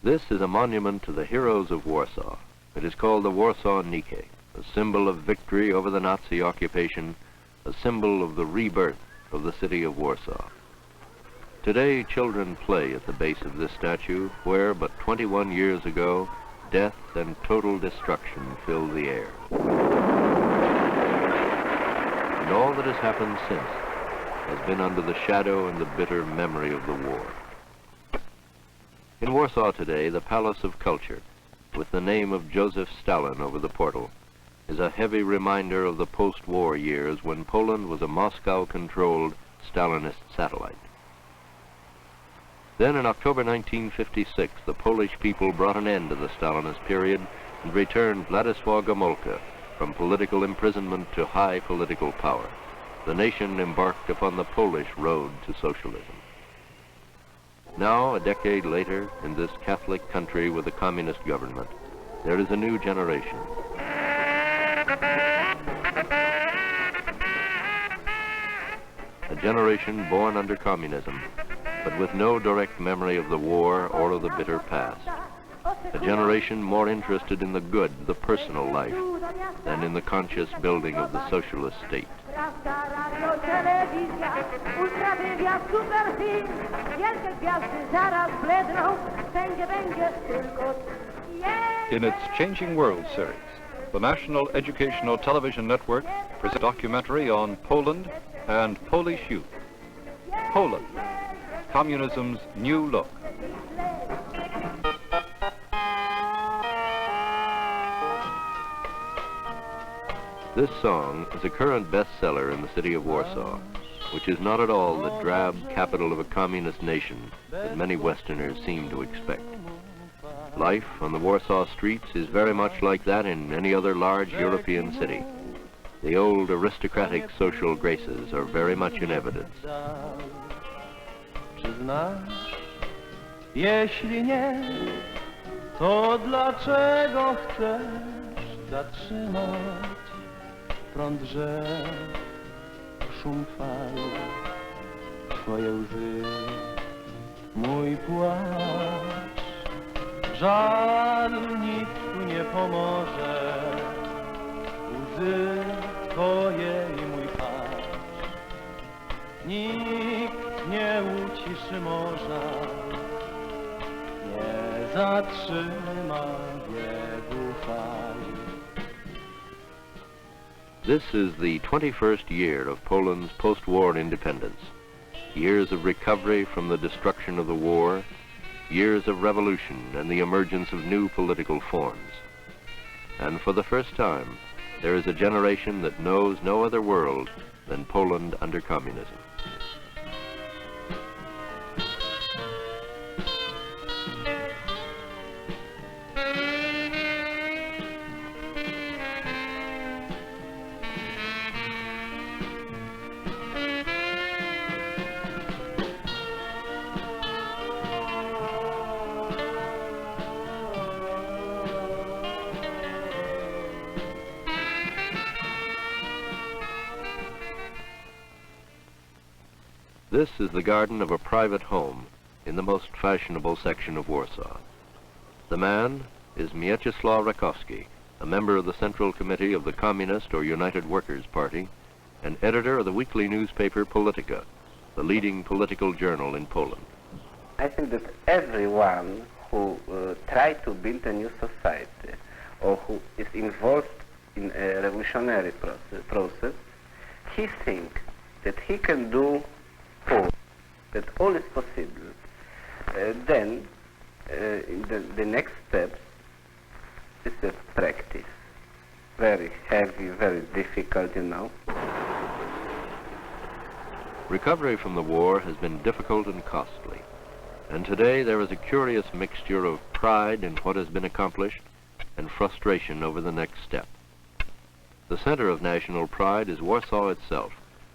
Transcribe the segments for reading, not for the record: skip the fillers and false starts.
This is a monument to the heroes of Warsaw. It is called the Warsaw Nike, a symbol of victory over the Nazi occupation, a symbol of the rebirth of the city of Warsaw. Today, children play at the base of this statue, where but 21 years ago, death and total destruction filled the air. And all that has happened since has been under the shadow and the bitter memory of the war. In Warsaw today, the Palace of Culture, with the name of Joseph Stalin over the portal, is a heavy reminder of the post-war years when Poland was a Moscow-controlled Stalinist satellite. Then in October 1956, the Polish people brought an end to the Stalinist period and returned Władysław Gomulka from political imprisonment to high political power. The nation embarked upon the Polish road to socialism. Now, a decade later, in this Catholic country with a communist government, there is a new generation. A generation born under communism, but with no direct memory of the war or of the bitter past. A generation more interested in the good, the personal life, than in the conscious building of the socialist state. In its Changing World series, the National Educational Television Network presents a documentary on Poland and Polish youth. Poland, communism's new look. This song is a current bestseller in the city of Warsaw, which is not at all the drab capital of a communist nation that many Westerners seem to expect. Life on the Warsaw streets is very much like that in any other large European city. The old aristocratic social graces are very much in evidence. Jeśli nie, to dlaczego chcesz zatrzymać prąd rzek, szum fal, twoje łzy, mój płacz? Żal nic tu nie pomoże, łzy twoje i mój płacz. Nikt nie uciszy morza, nie zatrzyma biegu fal. This is the 21st year of Poland's post-war independence. Years of recovery from the destruction of the war, years of revolution and the emergence of new political forms. And for the first time, there is a generation that knows no other world than Poland under communism. This is the garden of a private home in the most fashionable section of Warsaw. The man is Mieczysław Rakowski, a member of the Central Committee of the Communist or United Workers' Party, and editor of the weekly newspaper Polityka, the leading political journal in Poland. I think that everyone who tries to build a new society or who is involved in a revolutionary process, he thinks that he can do all, that all is possible. Then the next step is the practice. Very heavy, very difficult, you know. Recovery from the war has been difficult and costly, and today there is a curious mixture of pride in what has been accomplished and frustration over the next step. The center of national pride is Warsaw itself,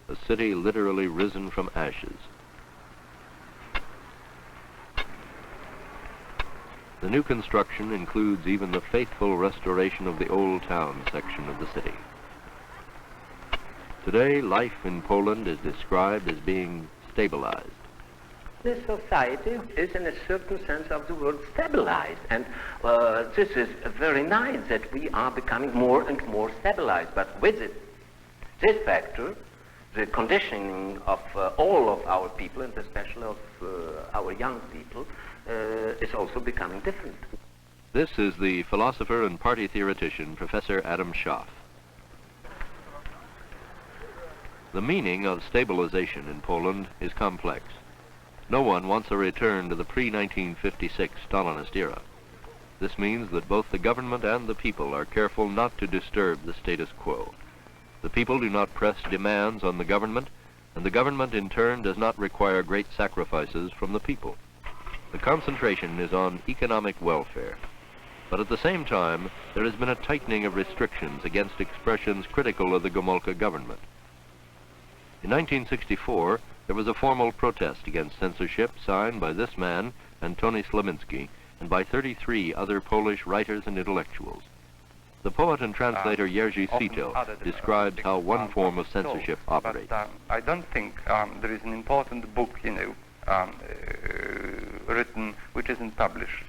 a city literally risen from ashes. The new construction includes even the faithful restoration of the old town section of the city. Today, life in Poland is described as being stabilized. The society is, in a certain sense of the word, stabilized. And this is very nice that we are becoming more and more stabilized. But with it, this factor, the conditioning of all of our people, and especially of our young people, is also becoming different. This is the philosopher and party theoretician, Professor Adam Schaff. The meaning of stabilization in Poland is complex. No one wants a return to the pre-1956 Stalinist era. This means that both the government and the people are careful not to disturb the status quo. The people do not press demands on the government, and the government in turn does not require great sacrifices from the people. The concentration is on economic welfare. But at the same time, there has been a tightening of restrictions against expressions critical of the Gomulka government. In 1964, there was a formal protest against censorship signed by this man, Antoni Slamiński, and by 33 other Polish writers and intellectuals. The poet and translator Jerzy Sito describes how one form of censorship operates. But I don't think there is an important book, written which isn't published.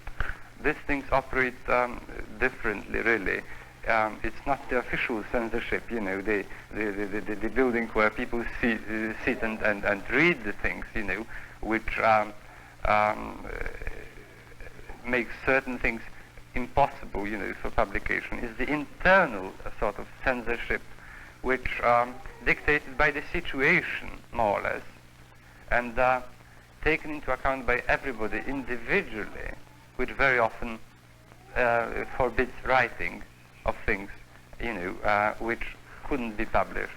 These things operate differently, really. It's not the official censorship, the building where people sit and read the things, which makes certain things impossible, for publication. Is the internal sort of censorship, which dictated by the situation, more or less, and taken into account by everybody individually, which very often forbids writing of things, which couldn't be published.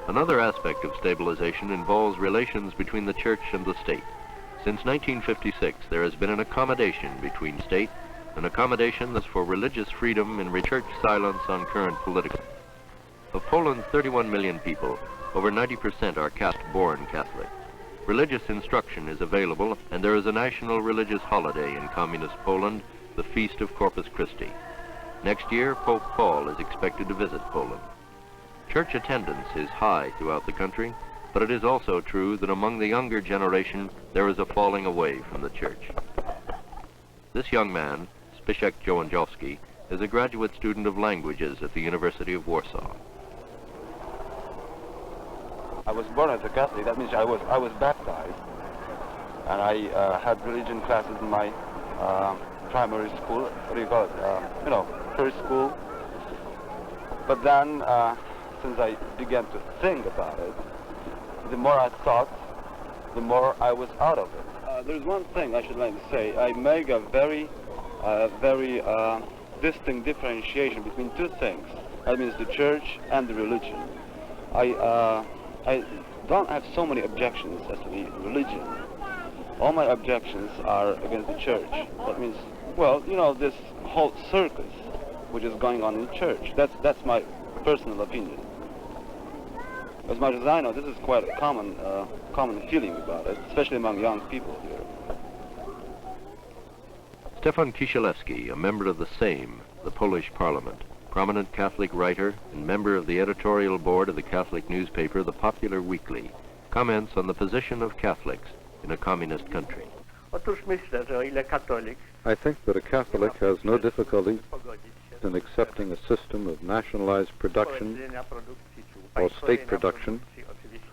Another aspect of stabilization involves relations between the church and the state. Since 1956, there has been an accommodation between state, an accommodation that's for religious freedom and church silence on current political. Of Poland's 31 million people, over 90% are born Catholic. Religious instruction is available, and there is a national religious holiday in communist Poland, the Feast of Corpus Christi. Next year, Pope Paul is expected to visit Poland. Church attendance is high throughout the country, but it is also true that among the younger generation, there is a falling away from the church. This young man, Zbyszek Jołądziowski, is a graduate student of languages at the University of Warsaw. I was born as a Catholic. That means I was baptized, and I had religion classes in my primary school. What do you call it? First school. But then, since I began to think about it, the more I thought, the more I was out of it. There's one thing I should like to say. I make a very distinct differentiation between two things. That means the church and the religion. I don't have so many objections as to the religion. All my objections are against the church. That means, this whole circus which is going on in the church. That's my personal opinion. As much as I know, this is quite a common feeling about it, especially among young people here. Stefan Kisielewski, a member of the Sejm, the Polish Parliament, prominent Catholic writer and member of the editorial board of the Catholic newspaper The Popular Weekly, comments on the position of Catholics in a communist country. I think that a Catholic has no difficulty in accepting a system of nationalized production or state production,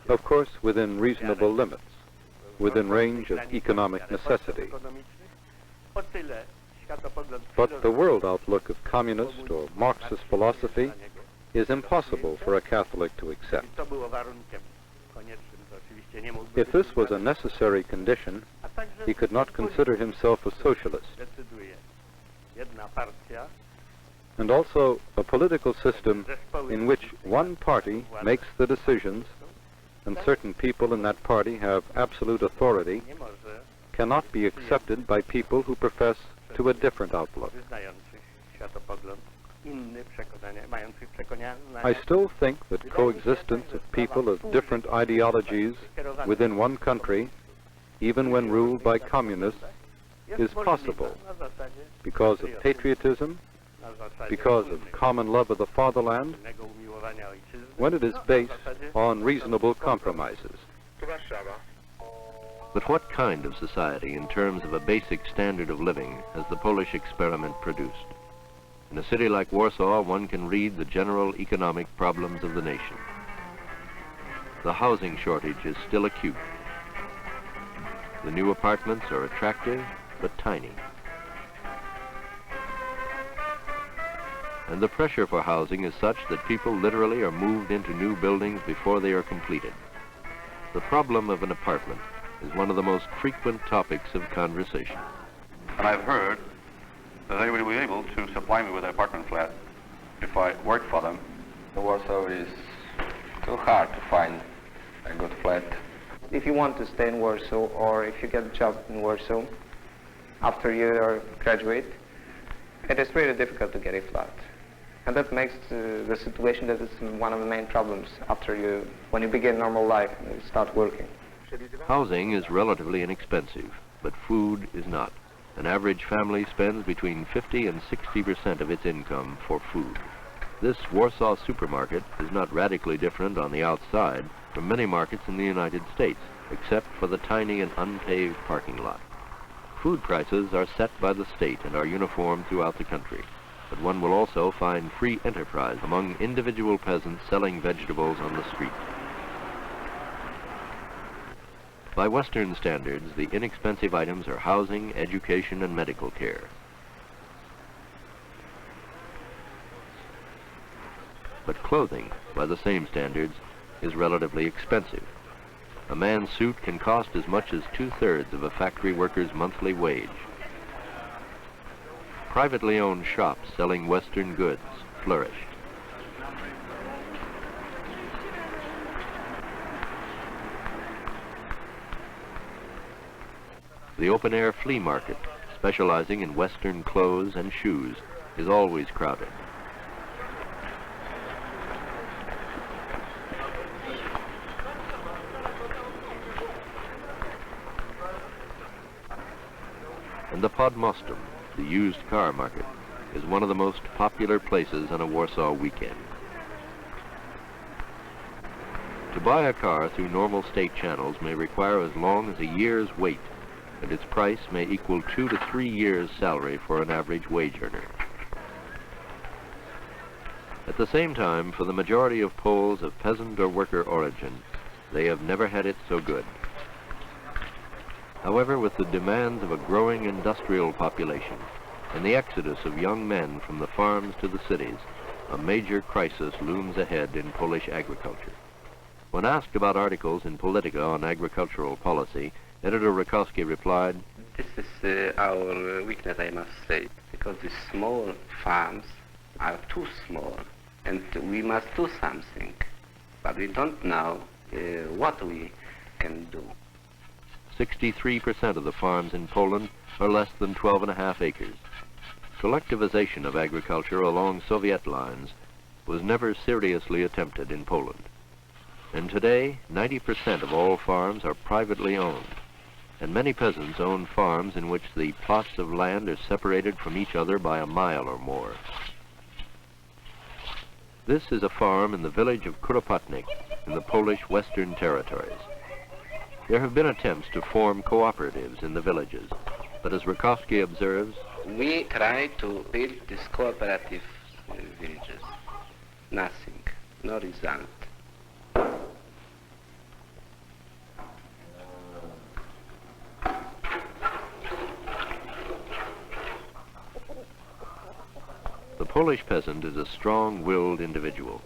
of course within reasonable limits, within range of economic necessity. But the world outlook of communist or Marxist philosophy is impossible for a Catholic to accept. If this was a necessary condition, he could not consider himself a socialist. And also a political system in which one party makes the decisions and certain people in that party have absolute authority cannot be accepted by people who profess to a different outlook. I still think that coexistence of people of different ideologies within one country, even when ruled by communists, is possible because of patriotism, because of common love of the fatherland, when it is based on reasonable compromises. But what kind of society, in terms of a basic standard of living, has the Polish experiment produced? In a city like Warsaw, one can read the general economic problems of the nation. The housing shortage is still acute. The new apartments are attractive, but tiny. And the pressure for housing is such that people literally are moved into new buildings before they are completed. The problem of an apartment is one of the most frequent topics of conversation. And I've heard that they will be able to supply me with an apartment flat if I work for them. The Warsaw is too hard to find a good flat. If you want to stay in Warsaw, or if you get a job in Warsaw after you are graduate, it is really difficult to get a flat. And that makes the situation that is one of the main problems when you begin normal life and you start working. Housing is relatively inexpensive, but food is not. An average family spends between 50 and 60% of its income for food. This Warsaw supermarket is not radically different on the outside from many markets in the United States, except for the tiny and unpaved parking lot. Food prices are set by the state and are uniform throughout the country, but one will also find free enterprise among individual peasants selling vegetables on the street. By Western standards, the inexpensive items are housing, education, and medical care. But clothing, by the same standards, is relatively expensive. A man's suit can cost as much as 2/3 of a factory worker's monthly wage. Privately owned shops selling Western goods flourish. The open-air flea market, specializing in Western clothes and shoes, is always crowded. And the Podmostum, the used car market, is one of the most popular places on a Warsaw weekend. To buy a car through normal state channels may require as long as a year's wait, and its price may equal 2 to 3 years' salary for an average wage earner. At the same time, for the majority of Poles of peasant or worker origin, they have never had it so good. However, with the demands of a growing industrial population and the exodus of young men from the farms to the cities, a major crisis looms ahead in Polish agriculture. When asked about articles in Politica on agricultural policy, Editor Rakowski replied, This is our weakness, I must say, because the small farms are too small, and we must do something, but we don't know what we can do. 63% of the farms in Poland are less than 12.5 acres. Collectivization of agriculture along Soviet lines was never seriously attempted in Poland. And today, 90% of all farms are privately owned, and many peasants own farms in which the plots of land are separated from each other by a mile or more. This is a farm in the village of Kuropatnik in the Polish Western Territories. There have been attempts to form cooperatives in the villages, but as Rakowski observes, we try to build these cooperative villages. Nothing, no result. the Polish peasant is a strong-willed individual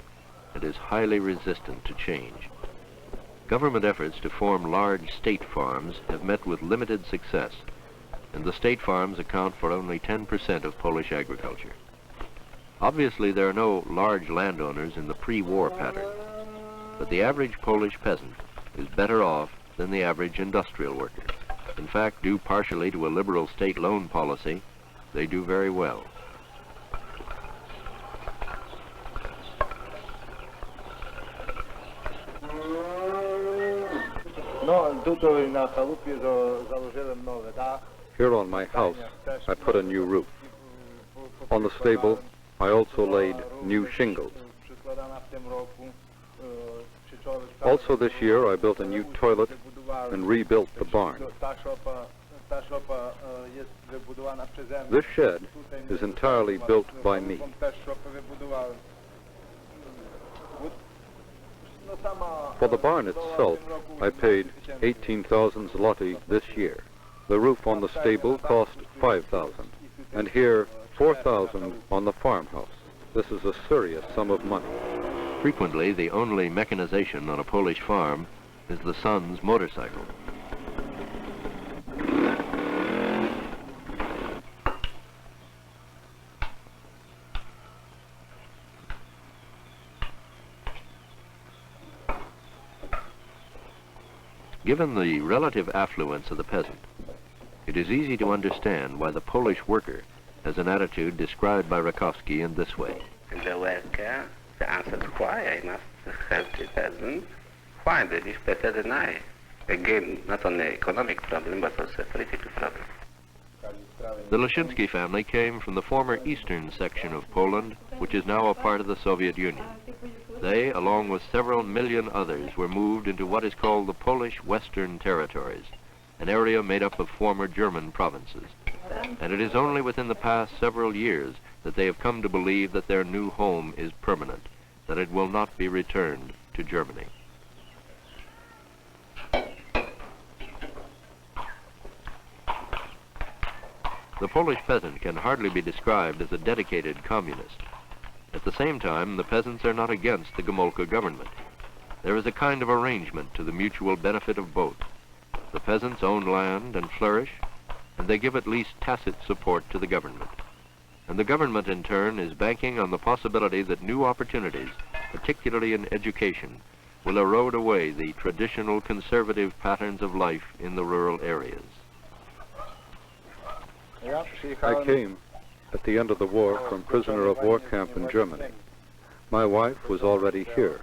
and is highly resistant to change. Government efforts to form large state farms have met with limited success, and the state farms account for only 10% of Polish agriculture. Obviously, there are no large landowners in the pre-war pattern, but the average Polish peasant is better off than the average industrial worker. In fact, due partially to a liberal state loan policy, they do very well. Here on my house, I put a new roof. On the stable, I also laid new shingles. Also this year, I built a new toilet and rebuilt the barn. This shed is entirely built by me. For the barn itself, I paid 18,000 zloty this year. The roof on the stable cost 5,000, and here 4,000 on the farmhouse. This is a serious sum of money. Frequently, the only mechanization on a Polish farm is the son's motorcycle. Given the relative affluence of the peasant, it is easy to understand why the Polish worker has an attitude described by Rakowski in this way. The worker, the answer is why I must help the peasant. Why they live better than I? Again, not only an economic problem, but also a political problem. The Leszczynski family came from the former eastern section of Poland, which is now a part of the Soviet Union. They, along with several million others, were moved into what is called the Polish Western Territories, an area made up of former German provinces. And it is only within the past several years that they have come to believe that their new home is permanent, that it will not be returned to Germany. The Polish peasant can hardly be described as a dedicated communist. At the same time, the peasants are not against the Gomulka government. There is a kind of arrangement to the mutual benefit of both. The peasants own land and flourish, and they give at least tacit support to the government. And the government, in turn, is banking on the possibility that new opportunities, particularly in education, will erode away the traditional conservative patterns of life in the rural areas. I came at the end of the war from prisoner of war camp in Germany. My wife was already here,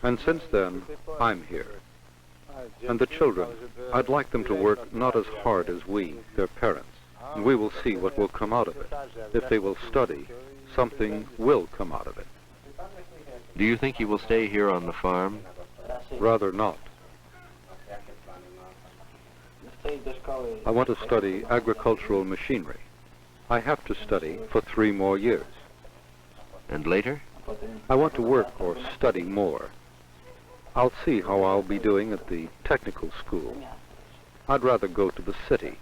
and since then, I'm here. And the children, I'd like them to work not as hard as we, their parents, and we will see what will come out of it. If they will study, something will come out of it. Do you think you will stay here on the farm? Rather not. I want to study agricultural machinery. I have to study for 3 more years. And later? I want to work or study more. I'll see how I'll be doing at the technical school. I'd rather go to the city.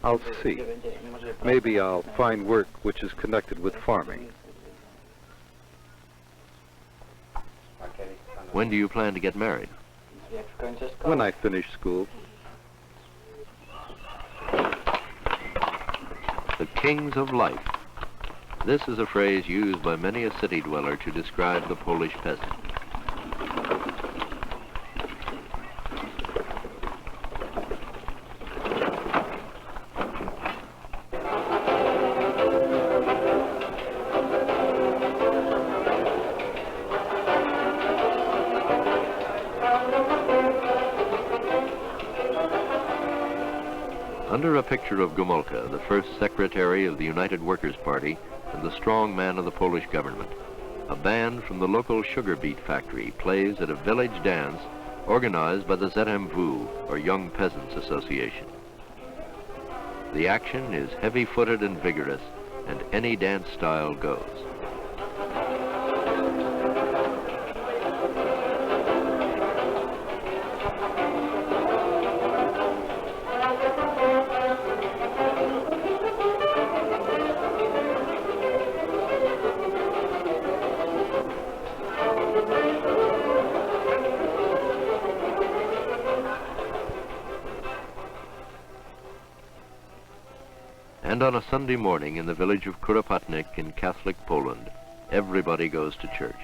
I'll see. Maybe I'll find work which is connected with farming. When do you plan to get married? When I finish school. The kings of life. This is a phrase used by many a city dweller to describe the Polish peasant. Under a picture of Gomulka, the first secretary of the United Workers' Party and the strong man of the Polish government, a band from the local sugar beet factory plays at a village dance organized by the ZMW, or Young Peasants Association. The action is heavy-footed and vigorous, and any dance style goes. And on a Sunday morning in the village of Kuropatnik in Catholic Poland, everybody goes to church.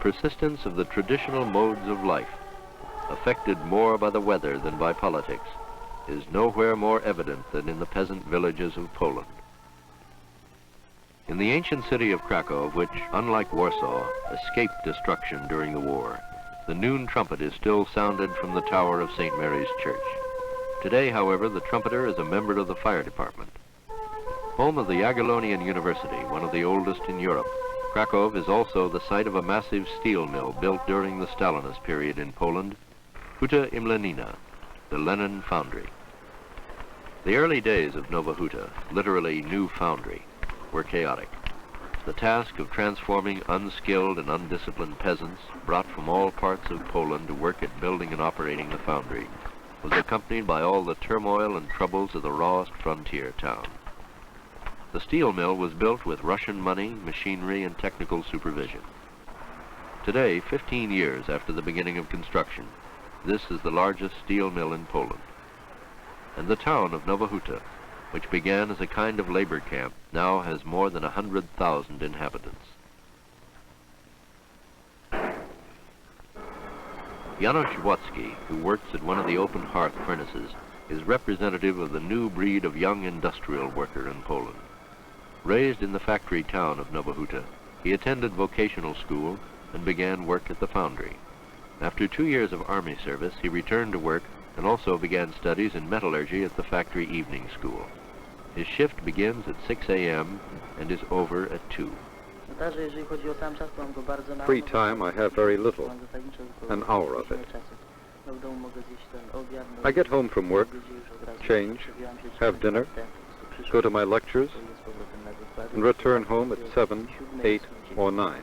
persistence of the traditional modes of life, affected more by the weather than by politics, is nowhere more evident than in the peasant villages of Poland. In the ancient city of Krakow, which, unlike Warsaw, escaped destruction during the war, the noon trumpet is still sounded from the tower of St. Mary's Church. Today, however, the trumpeter is a member of the fire department. Home of the Jagiellonian University, one of the oldest in Europe, Krakow is also the site of a massive steel mill built during the Stalinist period in Poland, Huta Imlenina, the Lenin foundry. The early days of Nowa Huta, literally new foundry, were chaotic. The task of transforming unskilled and undisciplined peasants brought from all parts of Poland to work at building and operating the foundry was accompanied by all the turmoil and troubles of the rawest frontier town. The steel mill was built with Russian money, machinery, and technical supervision. Today, 15 years after the beginning of construction, this is the largest steel mill in Poland. And the town of Nowa Huta, which began as a kind of labor camp, now has more than 100,000 inhabitants. Janusz Włocki, who works at one of the open hearth furnaces, is representative of the new breed of young industrial worker in Poland. Raised in the factory town of Nowa Huta, he attended vocational school and began work at the foundry. After 2 years of army service, he returned to work and also began studies in metallurgy at the factory evening school. His shift begins at 6 a.m. and is over at 2. Free time, I have very little, an hour of it. I get home from work, change, have dinner, go to my lectures, and return home at 7, 8, or 9.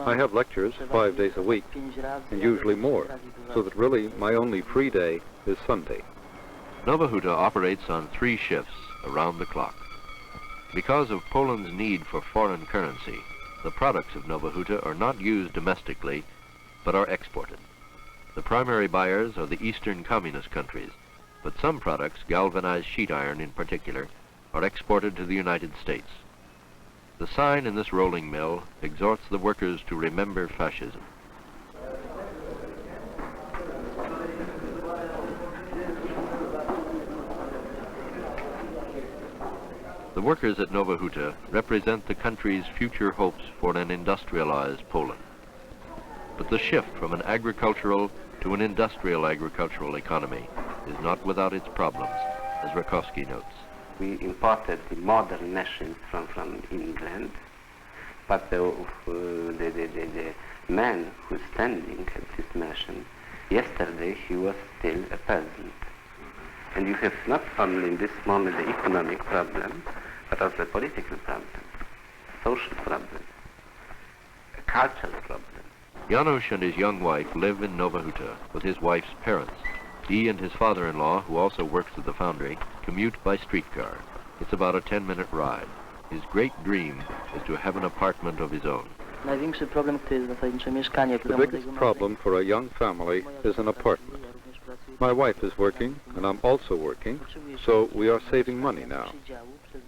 I have lectures 5 days a week, and usually more, so that really my only free day is Sunday. Nowa Huta operates on 3 shifts around the clock. Because of Poland's need for foreign currency, the products of Nowa Huta are not used domestically, but are exported. The primary buyers are the Eastern Communist countries, but some products, galvanized sheet iron in particular, are exported to the United States. The sign in this rolling mill exhorts the workers to remember fascism. The workers at Nowa Huta represent the country's future hopes for an industrialized Poland. But the shift from an agricultural to an industrial agricultural economy is not without its problems, as Rakowski notes. We imported the modern machines from England, but the man who's standing at this machine, yesterday he was still a peasant. And you have not only in this moment the economic problem, but also a political problem, social problem, a cultural problem. Janusz and his young wife live in Nowa Huta with his wife's parents. He and his father-in-law, who also works at the foundry, commute by streetcar. It's about a 10-minute ride. His great dream is to have an apartment of his own. The biggest problem for a young family is an apartment. My wife is working, and I'm also working, so we are saving money now.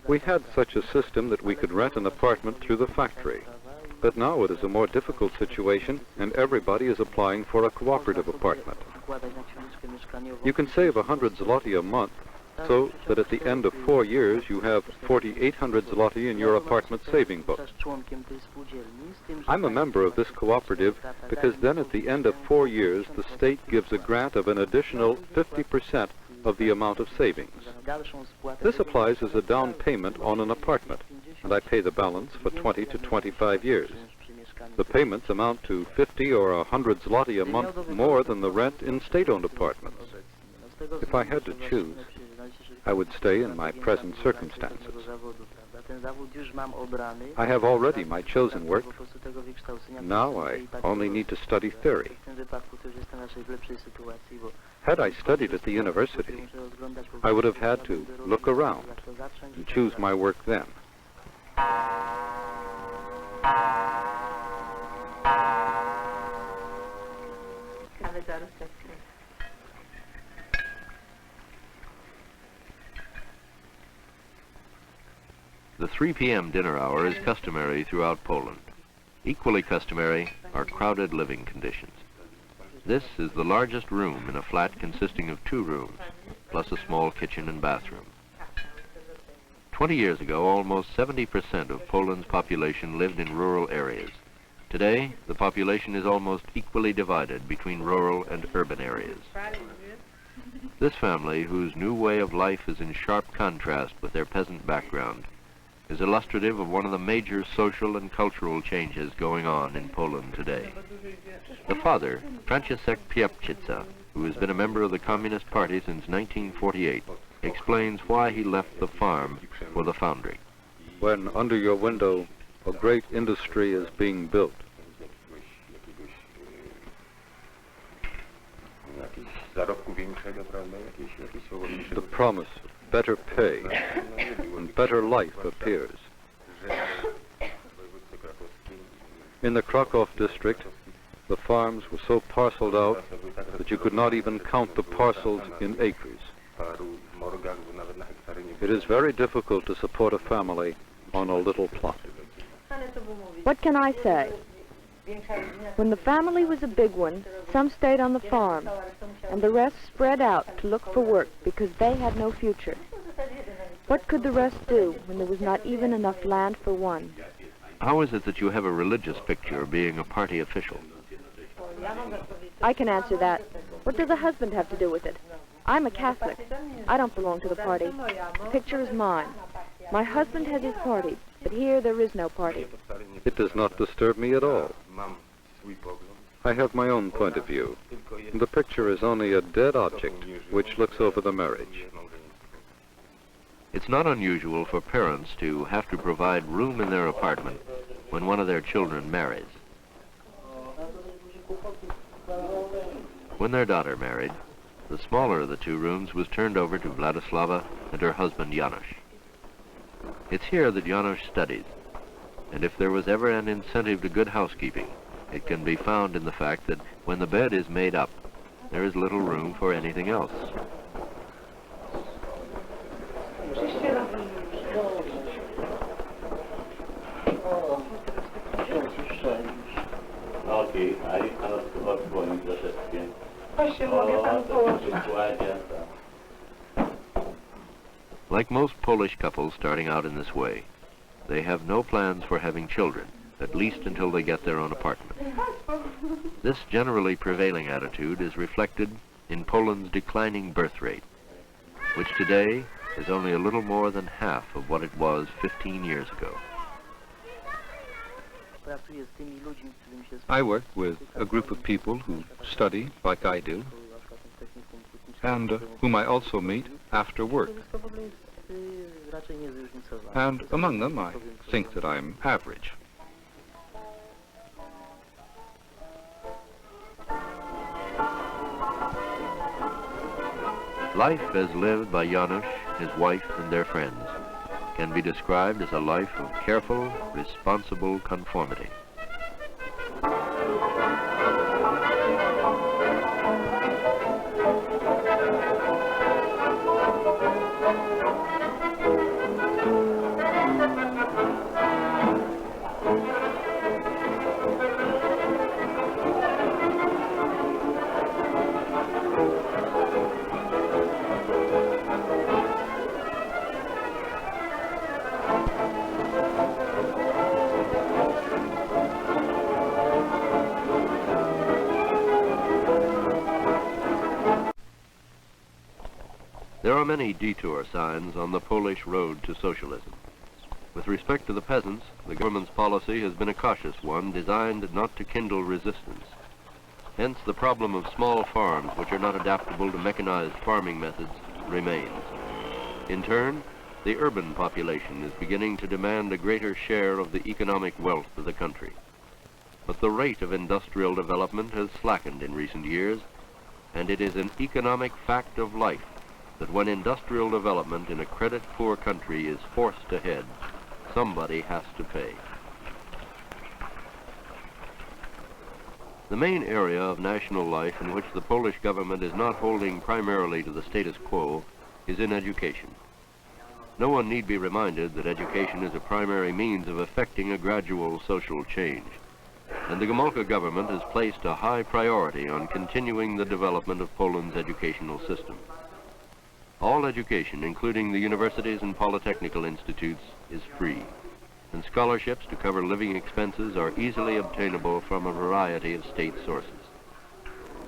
We had such a system that we could rent an apartment through the factory. But now it is a more difficult situation, and everybody is applying for a cooperative apartment. You can save 100 zloty a month, so that at the end of 4 years you have 4,800 zloty in your apartment saving book. I'm a member of this cooperative because then at the end of 4 years the state gives a grant of an additional 50% of the amount of savings. This applies as a down payment on an apartment, and I pay the balance for 20 to 25 years. The payments amount to 50 or 100 zloty a month more than the rent in state-owned apartments. If I had to choose, I would stay in my present circumstances. I have already my chosen work. Now I only need to study theory. Had I studied at the university, I would have had to look around and choose my work then. The 3 p.m. dinner hour is customary throughout Poland. Equally customary are crowded living conditions. This is the largest room in a flat consisting of 2 rooms, plus a small kitchen and bathroom. 20 years ago, almost 70% of Poland's population lived in rural areas. Today, the population is almost equally divided between rural and urban areas. This family, whose new way of life is in sharp contrast with their peasant background, is illustrative of one of the major social and cultural changes going on in Poland today. The father, Franciszek Piepczyca, who has been a member of the Communist Party since 1948, explains why he left the farm for the foundry. When under your window a great industry is being built, the promise of better pay and better life appears. In the Krakow district, the farms were so parceled out that you could not even count the parcels in acres. It is very difficult to support a family on a little plot. What can I say? When the family was a big one, some stayed on the farm, and the rest spread out to look for work because they had no future. What could the rest do when there was not even enough land for one? How is it that you have a religious picture being a party official? I can answer that. What does a husband have to do with it? I'm a Catholic. I don't belong to the party. The picture is mine. My husband has his party, but here there is no party. It does not disturb me at all. I have my own point of view. The picture is only a dead object which looks over the marriage. It's not unusual for parents to have to provide room in their apartment when one of their children marries. When their daughter married, the smaller of the 2 rooms was turned over to Vladislava and her husband Janusz. It's here that Janusz studies, and if there was ever an incentive to good housekeeping, it can be found in the fact that when the bed is made up, there is little room for anything else. Like most Polish couples starting out in this way, they have no plans for having children, at least until they get their own apartment. This generally prevailing attitude is reflected in Poland's declining birth rate, which today is only a little more than half of what it was 15 years ago. I work with a group of people who study like I do, and whom I also meet after work. And among them, I think that I'm average. Life as lived by Janusz, his wife, and their friends can be described as a life of careful, responsible conformity. There are many detour signs on the Polish road to socialism. With respect to the peasants, the government's policy has been a cautious one designed not to kindle resistance. Hence, the problem of small farms which are not adaptable to mechanized farming methods remains. In turn, the urban population is beginning to demand a greater share of the economic wealth of the country. But the rate of industrial development has slackened in recent years, and it is an economic fact of life that when industrial development in a credit-poor country is forced ahead, somebody has to pay. The main area of national life in which the Polish government is not holding primarily to the status quo is in education. No one need be reminded that education is a primary means of effecting a gradual social change. and the Gomulka government has placed a high priority on continuing the development of Poland's educational system. All education, including the universities and polytechnical institutes, is free, and scholarships to cover living expenses are easily obtainable from a variety of state sources.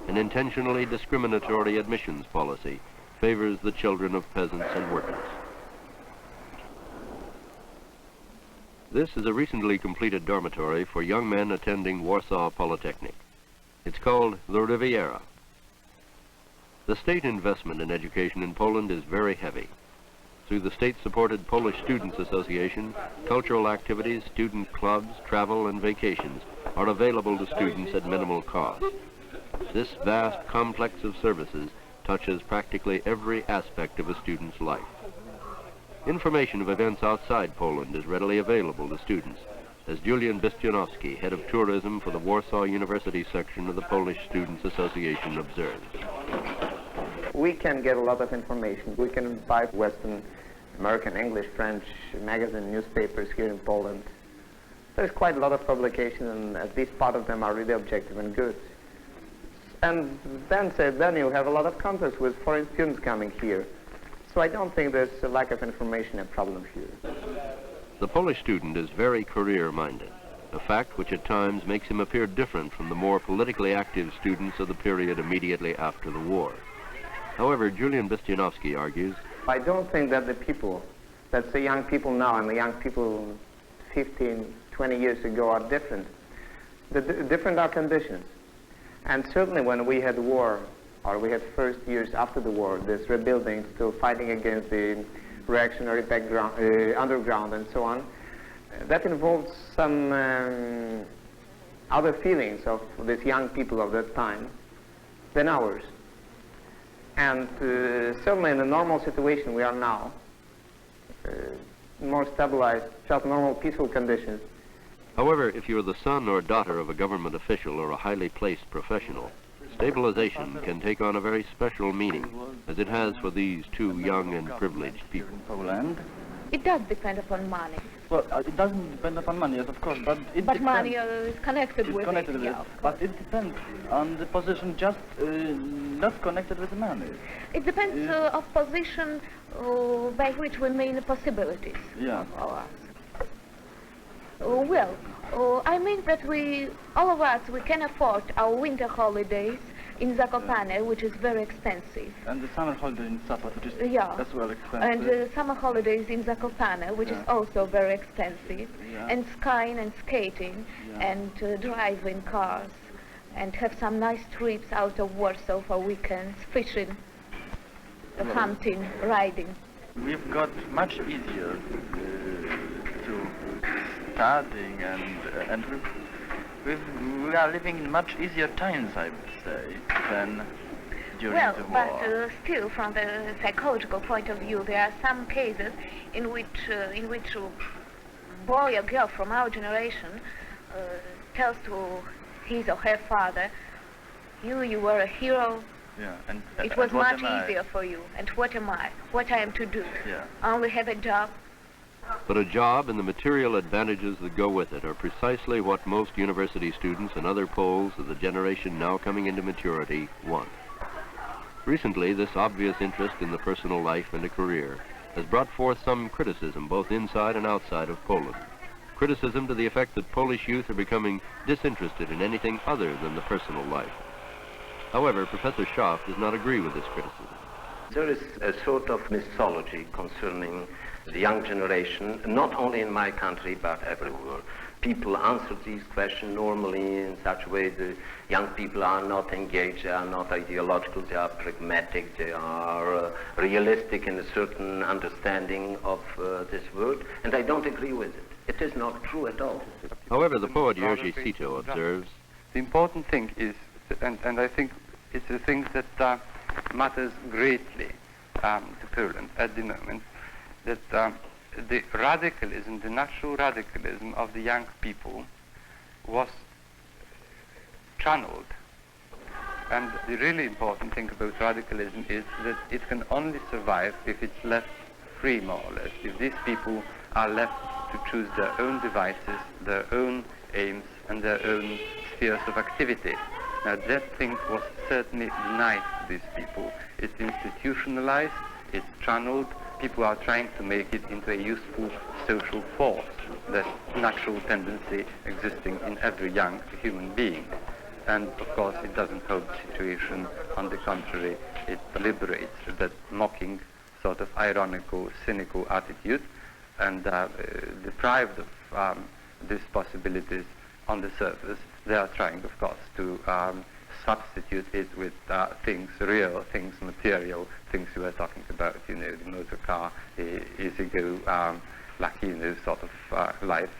An intentionally discriminatory admissions policy favors the children of peasants and workers. This is a recently completed dormitory for young men attending Warsaw Polytechnic. It's called the Riviera. The state investment in education in Poland is very heavy. Through the state-supported Polish Students Association, cultural activities, student clubs, travel, and vacations are available to students at minimal cost. This vast complex of services touches practically every aspect of a student's life. Information of events outside Poland is readily available to students, as Julian Bistionowski, head of tourism for the Warsaw University section of the Polish Students Association, observes. We can get a lot of information. We can buy Western, American, English, French magazine, newspapers here in Poland. There's quite a lot of publications, and at least part of them are really objective and good. And then you'll have a lot of contacts with foreign students coming here. So I don't think there's a lack of information a problem here. The Polish student is very career-minded, a fact which at times makes him appear different from the more politically active students of the period immediately after the war. However, Julian Bistionowski argues, I don't think that the people, let's say young people now and the young people 15, 20 years ago are different. Different are conditions. And certainly when we had war, or we had first years after the war, this rebuilding, still fighting against the reactionary background, underground and so on, that involved some other feelings of these young people of that time than ours. And certainly in the normal situation we are now, more stabilized, just normal peaceful conditions. however, if you're the son or daughter of a government official or a highly placed professional, stabilization can take on a very special meaning, as it has for these two young and privileged people. Poland. It does depend upon money. Well, it doesn't depend upon money, yes, of course, but it But depends. money is connected with Connected it, with yeah. it, but it depends on the position, just not connected with the money. It depends of position by which we mean possibilities Yeah. of ours. I mean that all of us, we can afford our winter holidays in Zakopane, which is very expensive. And the summer holiday in Zapat, which is Yeah. as well expensive. And summer holidays in Zakopane, which is also very expensive. Yeah. And skiing and skating and driving cars and have some nice trips out of Warsaw for weekends, fishing, hunting, riding. We've got much easier to studying and we are living in much easier times, I would say, than during Well, the war. but still, from the psychological point of view, there are some cases in which a boy or girl from our generation tells to his or her father, you were a hero. Yeah, and It was and what much am I? easier for you. And what am I? What I am to do? Yeah. I only have a job. But a job and the material advantages that go with it are precisely what most university students and other Poles of the generation now coming into maturity want. Recently, this obvious interest in the personal life and a career has brought forth some criticism both inside and outside of Poland. Criticism to the effect that Polish youth are becoming disinterested in anything other than the personal life. However, Professor Schaff does not agree with this criticism. There is a sort of mythology concerning the young generation, not only in my country, but everywhere. People answer these questions normally in such a way the young people are not engaged, they are not ideological, they are pragmatic, they are realistic in a certain understanding of this world, and I don't agree with it. It is not true at all. However, the poet Jerzy Sito observes, the important thing is, and I think it's the thing that matters greatly to Poland at the moment, that the radicalism, the natural radicalism of the young people was channeled. And the really important thing about radicalism is that it can only survive if it's left free, more or less, if these people are left to choose their own devices, their own aims, and their own spheres of activity. Now that thing was certainly denied to these people. It's institutionalized, it's channeled, people are trying to make it into a useful social force, that natural tendency existing in every young human being. And of course it doesn't help the situation. On the contrary, it liberates that mocking, sort of ironical, cynical attitude, and deprived of these possibilities on the surface, they are trying, of course, to substitute it with things real, things material, things we were talking about, you know, the motor car, the easy-go, lucky, you know, sort of life.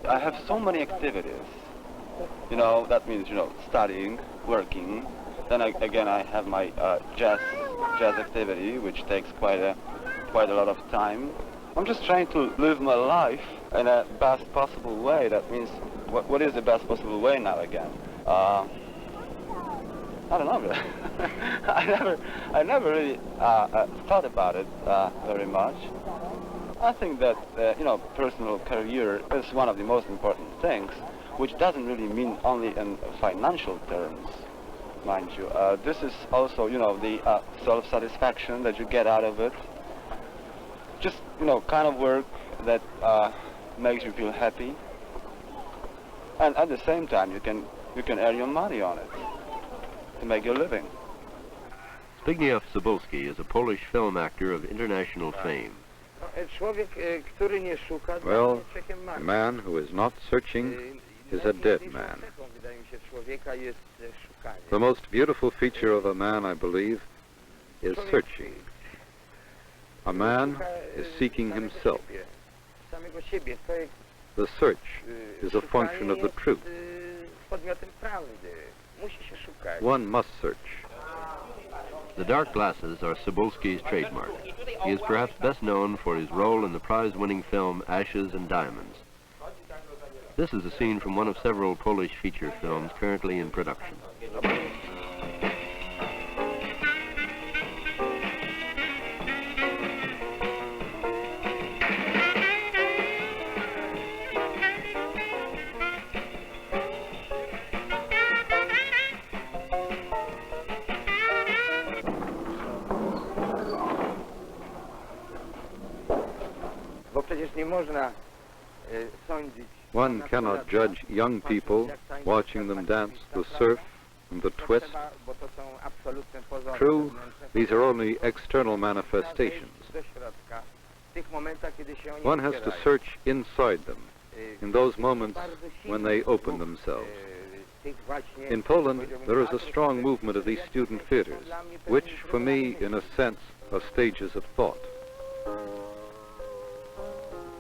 I have so many activities. You know, that means, you know, studying, working. Then again, I have my jazz activity, which takes quite a lot of time. I'm just trying to live my life in a best possible way. That means, what is the best possible way now again? I don't know. I never really thought about it very much. I think that you know, personal career is one of the most important things, which doesn't really mean only in financial terms, mind you. This is also, you know, the self-satisfaction that you get out of it. Just, you know, kind of work that makes you feel happy, and at the same time you can earn your money on it to make your living. Zbigniew Cybulski is a Polish film actor of international fame. Well, a man who is not searching is a dead man. The most beautiful feature of a man, I believe, is searching. A man is seeking himself. The search is a function of the truth. One must search. The dark glasses are Cybulski's trademark. He is perhaps best known for his role in the prize-winning film Ashes and Diamonds. This is a scene from one of several Polish feature films currently in production. One cannot judge young people watching them dance the surf and the twist. True, these are only external manifestations. One has to search inside them, in those moments when they open themselves. In Poland, there is a strong movement of these student theaters, which, for me, in a sense, are stages of thought.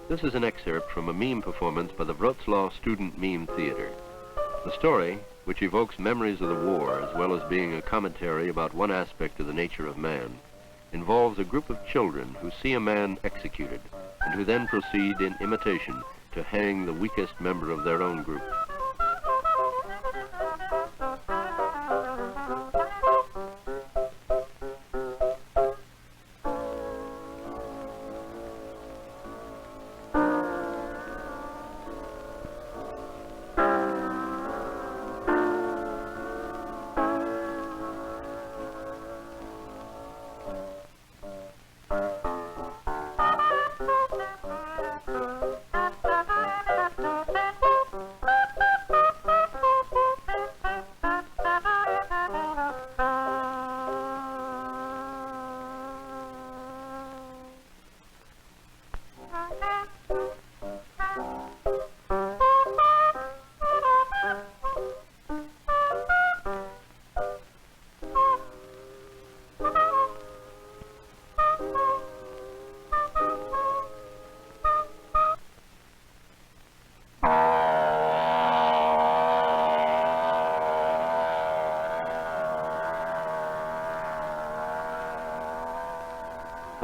This is an excerpt from a mime performance by the Wrocław Student Mime Theater. The story, which evokes memories of the war as well as being a commentary about one aspect of the nature of man, involves a group of children who see a man executed and who then proceed in imitation to hang the weakest member of their own group.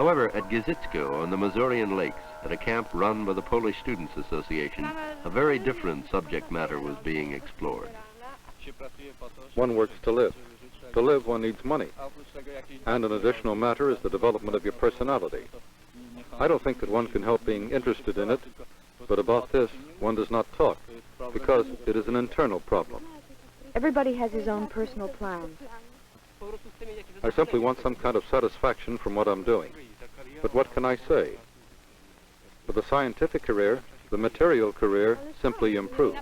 However, at Giżycko on the Mazurian Lakes, at a camp run by the Polish Students' Association, a very different subject matter was being explored. One works to live. To live, one needs money. And an additional matter is the development of your personality. I don't think that one can help being interested in it, but about this, one does not talk, because it is an internal problem. Everybody has his own personal plans. I simply want some kind of satisfaction from what I'm doing. But what can I say? For the scientific career, the material career simply improves.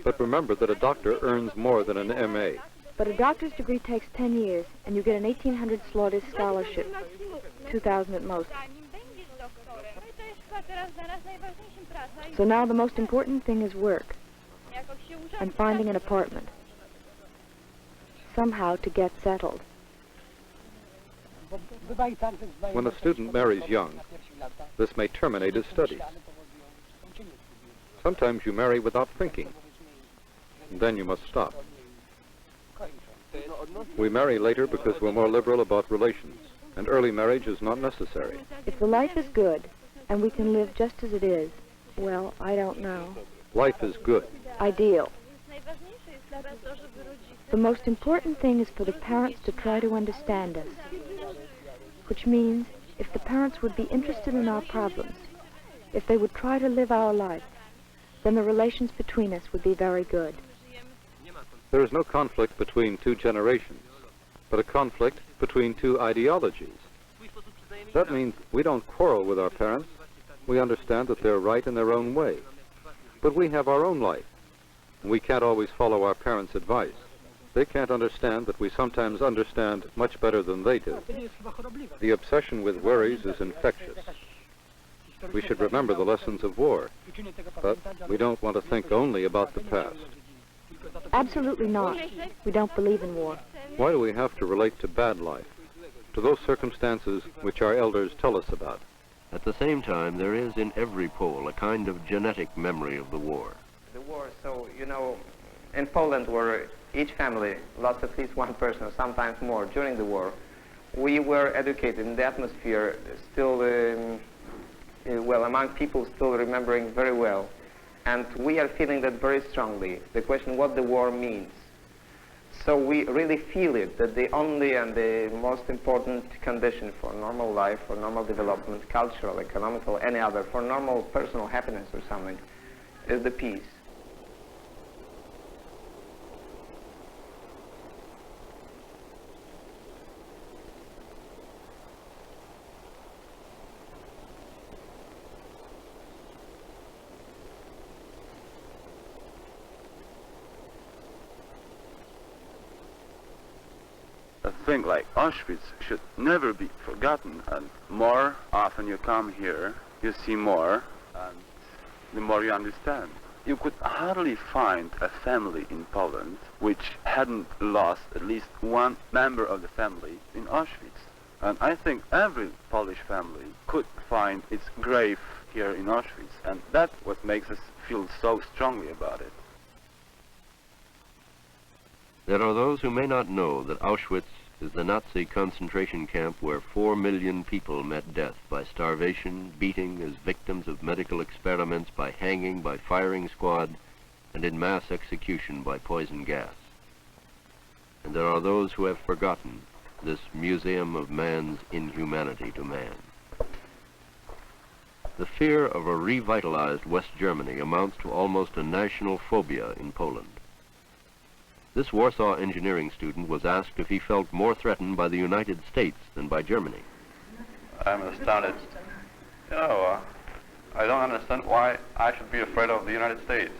But remember that a doctor earns more than an MA. But a doctor's degree takes 10 years, and you get an 1,800 zlotys scholarship, 2,000 at most. So now the most important thing is work, and finding an apartment, somehow to get settled. When a student marries young, this may terminate his studies. Sometimes you marry without thinking, and then you must stop. We marry later because we're more liberal about relations, and early marriage is not necessary. If the life is good, and we can live just as it is, well, I don't know. Life is good. Ideal. The most important thing is for the parents to try to understand us, which means if the parents would be interested in our problems, if they would try to live our life, then the relations between us would be very good. There is no conflict between two generations, but a conflict between two ideologies. That means we don't quarrel with our parents. We understand that they're right in their own way. But we have our own life, and we can't always follow our parents' advice. They can't understand that we sometimes understand much better than they do. The obsession with worries is infectious. We should remember the lessons of war, but we don't want to think only about the past. Absolutely not. We don't believe in war. Why do we have to relate to bad life, to those circumstances which our elders tell us about? At the same time, there is in every Pole a kind of genetic memory of the war. The war, so, you know, in Poland where each family lost at least one person, sometimes more, during the war, we were educated in the atmosphere, still, well, among people still remembering very well. And we are feeling that very strongly, the question what the war means. So we really feel it, that the only and the most important condition for normal life, for normal development, cultural, economical, any other, for normal personal happiness or something, is the peace. A thing like Auschwitz should never be forgotten, and more often you come here, you see more, and the more you understand. You could hardly find a family in Poland which hadn't lost at least one member of the family in Auschwitz. And I think every Polish family could find its grave here in Auschwitz, and that's what makes us feel so strongly about it. There are those who may not know that Auschwitz is the Nazi concentration camp where 4 million people met death by starvation, beating as victims of medical experiments, by hanging, by firing squad, and in mass execution by poison gas. And there are those who have forgotten this museum of man's inhumanity to man. The fear of a revitalized West Germany amounts to almost a national phobia in Poland. This Warsaw engineering student was asked if he felt more threatened by the United States than by Germany. I'm astounded. You know, I don't understand why I should be afraid of the United States.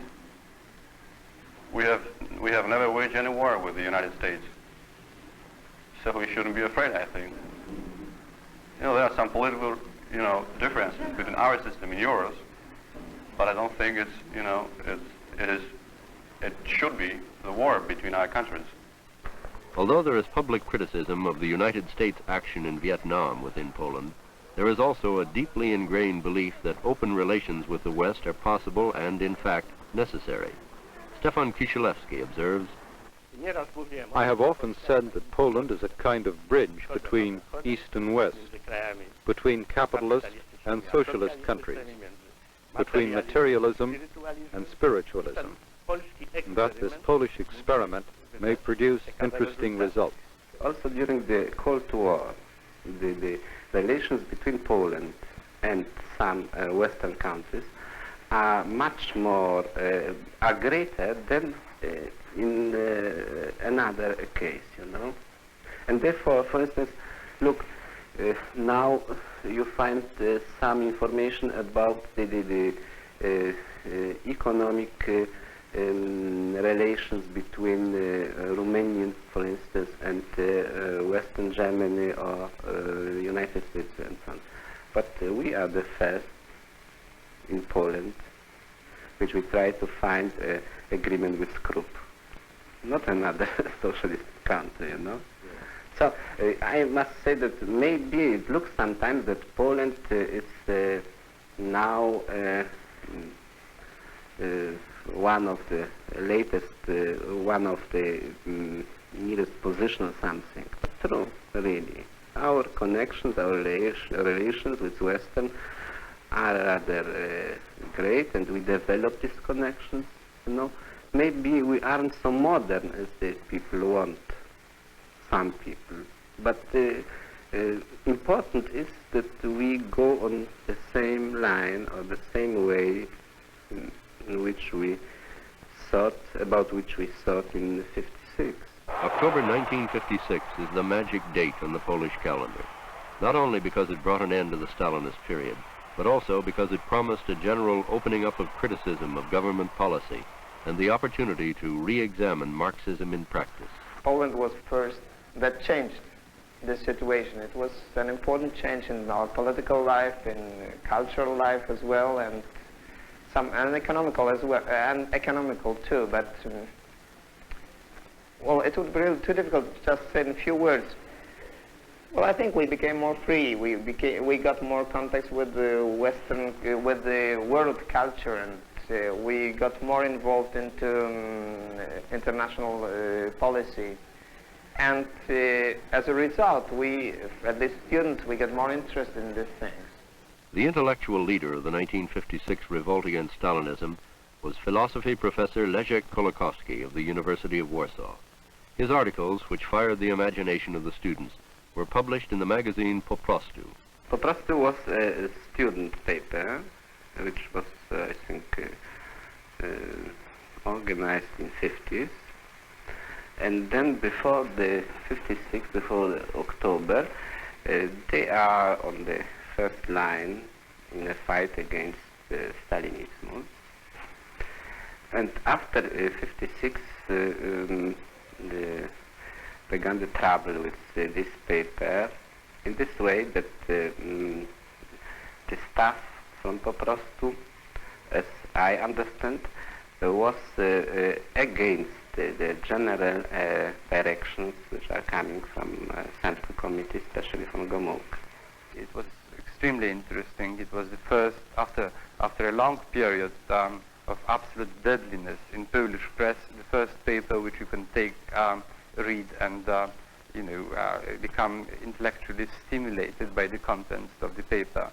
We have never waged any war with the United States, so we shouldn't be afraid, I think. You know, there are some political, you know, differences between our system and yours, but I don't think it's, you know, it should be the war between our countries. Although there is public criticism of the United States' action in Vietnam within Poland, there is also a deeply ingrained belief that open relations with the West are possible and, in fact, necessary. Stefan Kisielewski observes, I have often said that Poland is a kind of bridge between East and West, between capitalist and socialist countries, between materialism and spiritualism, and that this Polish experiment may produce interesting results. Also during the Cold War, the relations between Poland and some Western countries are much more, are greater than in another case, you know. And therefore, for instance, look, now you find some information about the economic relations between Romanian, for instance, and Western Germany or United States and so on. But we are the first in Poland which we try to find agreement with Krupp, not another socialist country, you know. So I must say that maybe it looks sometimes that Poland is now one of the latest, one of the nearest position or something. But true, really. Our connections, our relations with Western are rather great, and we develop these connections, you know. Maybe we aren't so modern as the people want, some people. But important is that we go on the same line or the same way in which we thought, about which we thought in '56. October 1956 is the magic date on the Polish calendar, not only because it brought an end to the Stalinist period, but also because it promised a general opening up of criticism of government policy and the opportunity to re-examine Marxism in practice. Poland was first that changed the situation. It was an important change in our political life, in cultural life as well, and economical as well, and economical too. But well, it would be really too difficult to just say in a few words. Well, I think we became more free. We got more contacts with the Western, with the world culture, and we got more involved into international policy. And as a result, as the students, we get more interested in these things. The intellectual leader of the 1956 revolt against Stalinism was philosophy professor Leszek Kolakowski of the University of Warsaw. His articles, which fired the imagination of the students, were published in the magazine Po prostu. Po prostu was a student paper, which was, I think, organized in '50s. And then before the '56, before October, they are on the first line in a fight against Stalinism. And after '56, began the trouble with this paper in this way that the staff from Po prostu, as I understand, was against the general directions which are coming from Central Committee, especially from Gomulka. It was extremely interesting. It was the first, after a long period of absolute deadliness in Polish press, the first paper which you can take, read, and become intellectually stimulated by the contents of the paper.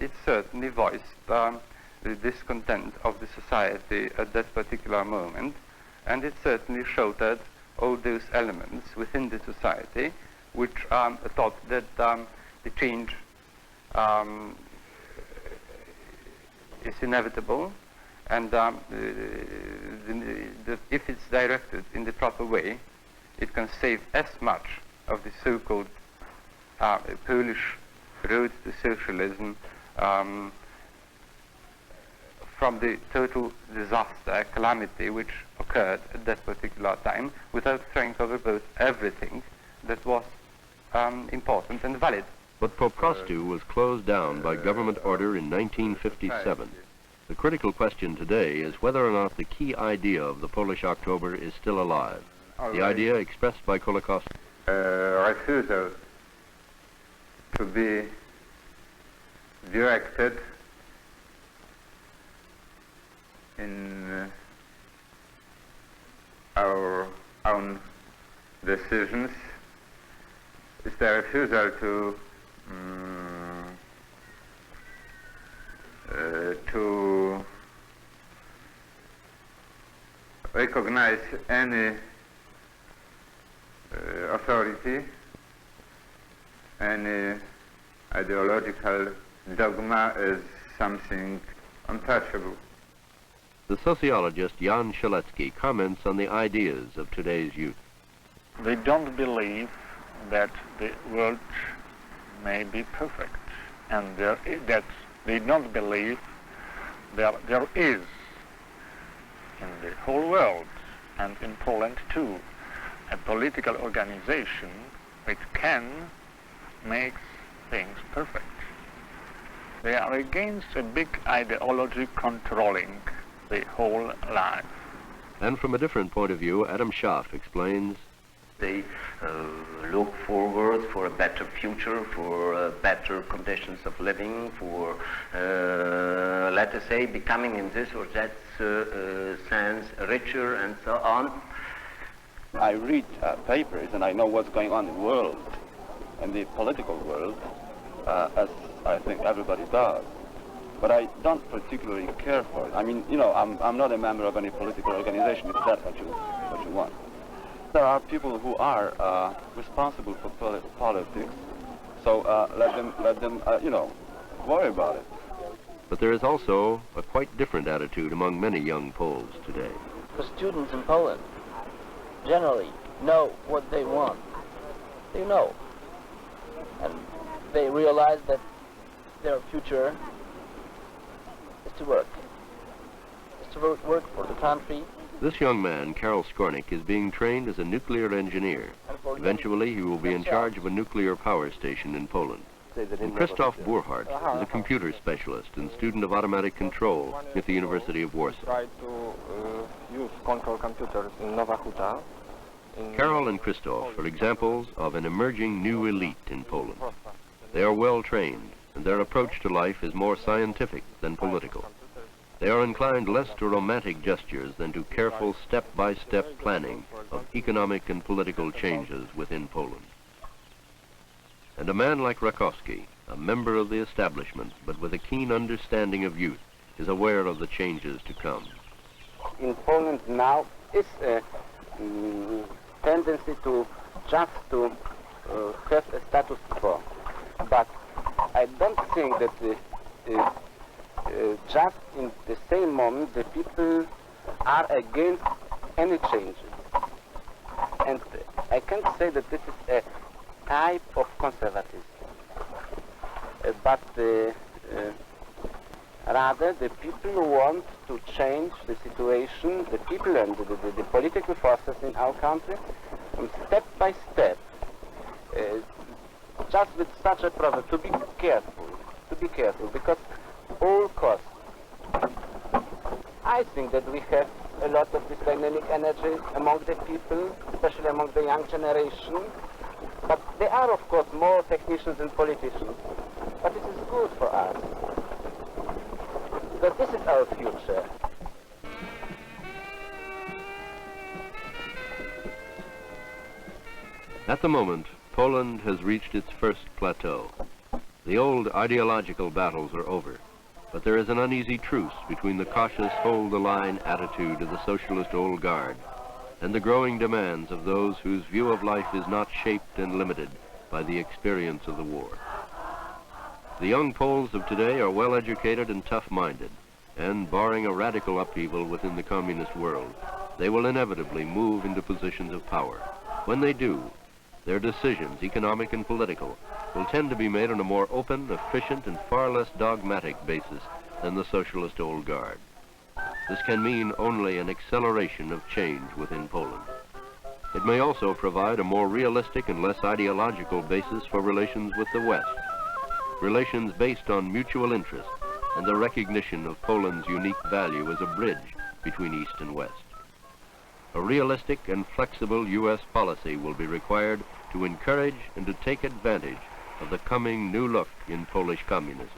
It certainly voiced the discontent of the society at that particular moment, and it certainly showed that all those elements within the society which thought that the change is inevitable, and if it's directed in the proper way, it can save as much of the so-called Polish road to socialism from the total disaster, calamity which occurred at that particular time, without throwing overboard everything that was important and valid. But Po prostu was closed down by government order in 1957. The critical question today is whether or not the key idea of the Polish October is still alive. The idea expressed by Kolakowski. Refusal to be directed in our own decisions is the refusal to recognize any authority, any ideological dogma as something untouchable. The sociologist Jan Sheletsky comments on the ideas of today's youth. They don't believe that the world may be perfect, and that they don't believe that there is in the whole world, and in Poland too, a political organization which can make things perfect. They are against a big ideology controlling the whole life. And from a different point of view, Adam Schaff explains, they look forward for a better future, for better conditions of living, for, let us say, becoming in this or that sense richer and so on. I read papers and I know what's going on in the world, in the political world, as I think everybody does. But I don't particularly care for it. I mean, you know, I'm not a member of any political organization, if that's what you want. There are people who are responsible for politics, so let them you know, worry about it. But there is also a quite different attitude among many young Poles today. The students in Poland generally know what they want. They know. And they realize that their future is to work. Is to work for the country. This young man, Karol Skornik, is being trained as a nuclear engineer. Eventually, he will be in charge of a nuclear power station in Poland. And Krzysztof Burchardt is a computer specialist and student of automatic control at the University of Warsaw. Try to use control computers in Nowa Huta. Karol and Krzysztof are examples of an emerging new elite in Poland. They are well trained, and their approach to life is more scientific than political. They are inclined less to romantic gestures than to careful step-by-step planning of economic and political changes within Poland. And a man like Rakowski, a member of the establishment, but with a keen understanding of youth, is aware of the changes to come. In Poland now is a tendency to just to have a status quo, but I don't think that just in the same moment the people are against any changes. And I can't say that this is a type of conservatism, but rather the people want to change the situation, the people and the political forces in our country, step by step, just with such a problem, to be careful, because all costs. I think that we have a lot of this dynamic energy among the people, especially among the young generation, but there are of course more technicians and politicians, but this is good for us, because this is our future. At the moment, Poland has reached its first plateau. The old ideological battles are over, but there is an uneasy truce between the cautious hold-the-line attitude of the socialist old guard and the growing demands of those whose view of life is not shaped and limited by the experience of the war. The young Poles of today are well-educated and tough-minded, and barring a radical upheaval within the communist world, they will inevitably move into positions of power. When they do, their decisions, economic and political, will tend to be made on a more open, efficient, and far less dogmatic basis than the socialist old guard. This can mean only an acceleration of change within Poland. It may also provide a more realistic and less ideological basis for relations with the West, relations based on mutual interest and the recognition of Poland's unique value as a bridge between East and West. A realistic and flexible U.S. policy will be required to encourage and to take advantage of the coming new look in Polish communism.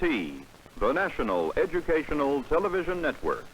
NET, the National Educational Television Network.